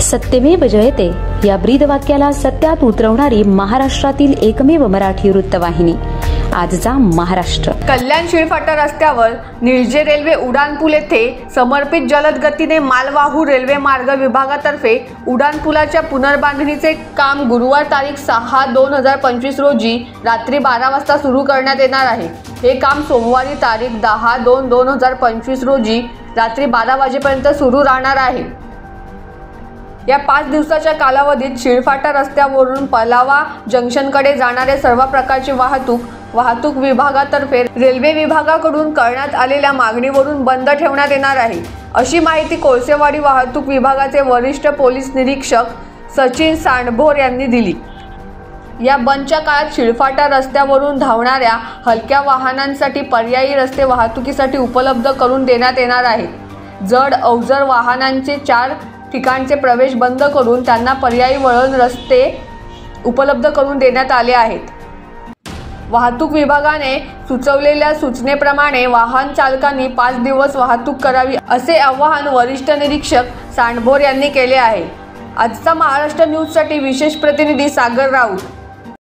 सत्यमेव जयते या ब्रीदवाक्याला सत्यात उतरवणारी महाराष्ट्रातील एकमेव मराठी वृत्तवाहिनी आजचा महाराष्ट्र। कल्याण शिळफाटा रस्त्यावर निळजे रेल्वे उड्डाणपूल येथे समर्पित जलद गतीने मालवाहू रेल्वे मार्ग विभागातर्फे उड्डाणपुलाच्या पुनर्बांधणीचे काम गुरुवार तारीख 6/2/2025 रोजी रात्री 12 वाजता सुरू करण्यात येणार आहे। हे काम सोमवारी तारीख 10/2/2025 रोजी रात्री 12 वाजेपर्यंत सुरू राहणार आहे। या 5 दिवसाच्या कालावधीत शिळफाटा रस्त्यावरून पलावा जंक्शनकडे जाणारे सर्व प्रकारची वाहतूक विभागातर्फे रेल्वे विभागाकडून करण्यात आलेल्या मागणीवरून बंद ठेवण्यात येणार आहे, अशी माहिती कोळसेवाडी वाहतूक विभागाचे वरिष्ठ पोलीस निरीक्षक सचिन सांडभोर यांनी दिली। या बंदच्या काळात शिळफाटा रस्त्यावरून धावणाऱ्या हलक्या वाहनांसाठी पर्यायी रस्ते वाहतुकीसाठी उपलब्ध करून देण्यात येणार आहेत। जड अवजड वाहनांचे 4 ठिकाणचे प्रवेश बंद करून त्यांना पर्यायी वळण रस्ते उपलब्ध करून देण्यात आले आहेत। वाहतूक विभागाने सुचवलेल्या सूचनेप्रमाणे वाहन चालकांनी 5 दिवस वाहतूक करावी, असे आवाहन वरिष्ठ निरीक्षक सांडभोर यांनी केले आहे। आजचा महाराष्ट्र न्यूजसाठी विशेष प्रतिनिधी सागर राऊत।